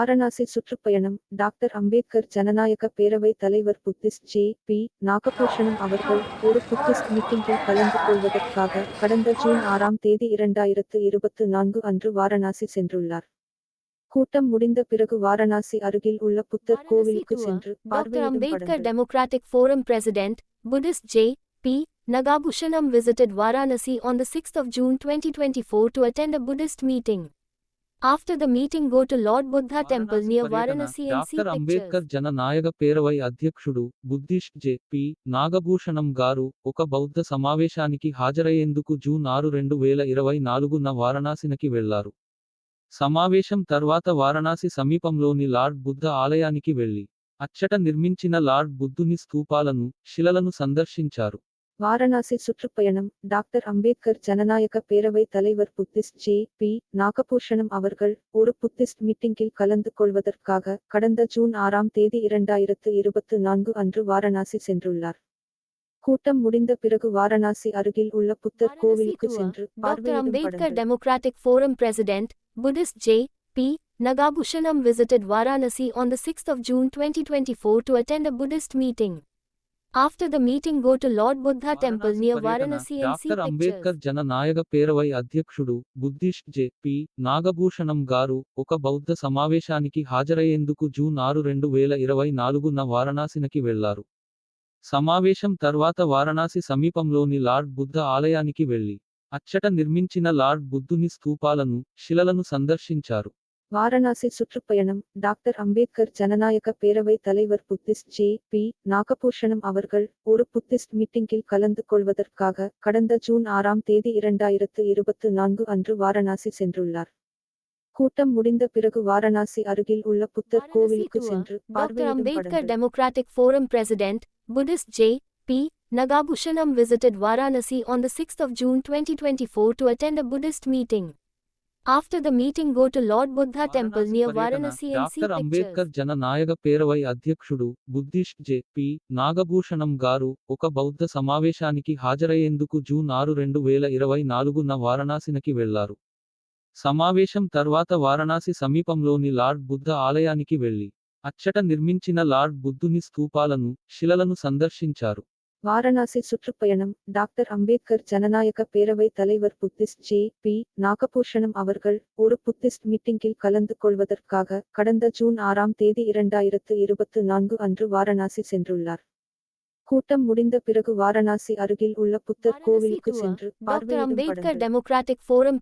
வாரணாசி சுற்றுப்பயணம் டாக்டர் அம்பேத்கர் ஜனநாயக பேரவை தலைவர் புத்திஸ்ட் ஜே.பி. நாகபூஷணம் அவர்கள் ஒரு புத்திஸ்ட் மீட்டிங்கில் கலந்து கொள்வதற்காக கடந்த ஜூன் 6ஆம் தேதி 2024 அன்று வாரணாசி சென்றுள்ளார். கூட்டம் முடிந்த பிறகு வாரணாசி அருகில் உள்ள புத்தர் Varanasi கோவிலுக்கு tour. சென்று Dr. பார்வையிடும் Ambedkar படங்கள். Democratic Forum President, Buddhist J.P. Nagabhushanam visited Varanasi on the 6th of June 2024 to attend a Buddhist meeting. After the meeting, go to Lord Buddha Temple near Varanasi and see doctor Ambedkar pictures. జన నాయక పేరవై అధ్యక్షుడు Buddhist జె.పి. Nagabhushanam గారు ఒక బౌద్ధ సమావేశానికి హాజరయ్యేందుకు June 6, 2024న వారణాసికి వెళ్లారు. సమావేశం తర్వాత వారణాసి సమీపంలోని లార్డ్ బుద్ధ ఆలయానికి వెళ్లి అచ్చట నిర్మించిన లార్డ్ బుద్ధుని స్తూపాలను, శిలలను సందర్శించారు. வாரணாசி சுற்றுப்பயணம் டாக்டர் அம்பேத்கர் ஜனநாயக பேரவை தலைவர் புத்திஸ்ட் ஜே.பி. நாகபூஷணம் அவர்கள் ஒரு புத்திஸ்ட் மீட்டிங்கில் கலந்து கொள்வதற்காக கடந்த ஜூன் 6ஆம் தேதி 2024 அன்று வாரணாசி சென்றுள்ளார். கூட்டம் முடிந்த பிறகு வாரணாசி அருகில் உள்ள புத்தர் Varanasi கோவிலுக்கு tour. சென்று Dr. பார்வையிடும் Ambedkar படங்கள். Democratic Forum President, Buddhist J.P. Nagabhushanam visited Varanasi on the 6th of June 2024 to attend a Buddhist meeting. After the meeting, go to Lord Buddha Temple Varanasi near పర్యటన Varanasi and see doctor Ambedkar pictures. జన నాయక పేరవై అధ్యక్షుడు Buddhist జె.పి. Nagabhushanam గారు ఒక బౌద్ధ సమావేశానికి హాజరయ్యేందుకు June 6, 2024న వారణాసికి వెళ్లారు. సమావేశం తర్వాత వారణాసి సమీపంలోని లార్డ్ బుద్ధ ఆలయానికి వెళ్లి అచ్చట నిర్మించిన లార్డ్ బుద్ధుని స్తూపాలను, శిలలను సందర్శించారు. வாரணாசி சுற்றுப்பயணம் டாக்டர் அம்பேத்கர் ஜனநாயக பேரவை தலைவர் புத்திஸ்ட் ஜே.பி. நாகபூஷணம் அவர்கள் ஒரு புத்திஸ்ட் மீட்டிங்கில் கலந்து கொள்வதற்காக கடந்த ஜூன் 6ஆம் தேதி 2024 அன்று வாரணாசி சென்றுள்ளார். கூட்டம் முடிந்த பிறகு வாரணாசி அருகில் உள்ள புத்தர் Varanasi கோவிலுக்கு tour. சென்று Dr. பார்வையிடும் Ambedkar படங்கள். Democratic Forum President, Buddhist J.P. Nagabhushanam visited Varanasi on the 6th of June 2024 to attend a Buddhist meeting. After the meeting, go to Lord Buddha Temple near పర్యటన Varanasi and see doctor Ambedkar pictures. జన నాయక పేరవై అధ్యక్షుడు Buddhist జె.పి. Nagabhushanam గారు ఒక బౌద్ధ సమావేశానికి హాజరయ్యేందుకు June 6, 2024న వారణాసికి వెళ్లారు. సమావేశం తర్వాత వారణాసి సమీపంలోని లార్డ్ బుద్ధ ఆలయానికి వెళ్లి అచ్చట నిర్మించిన లార్డ్ బుద్ధుని స్తూపాలను, శిలలను సందర్శించారు. வாரணாசி சுற்றுப்பயணம் டாக்டர் அம்பேத்கர் ஜனநாயக பேரவை தலைவர் புத்திஸ்ட் ஜே.பி. நாகபூஷணம் அவர்கள் ஒரு புத்திஸ்ட் மீட்டிங்கில் கலந்து கொள்வதற்காக கடந்த ஜூன் 6ஆம் தேதி 2024 அன்று வாரணாசி சென்றுள்ளார். கூட்டம் முடிந்த பிறகு வாரணாசி அருகில் உள்ள புத்தர் Varanasi கோவிலுக்கு tour. சென்று Dr. பார்வையிடும் Ambedkar படங்கள். Democratic Forum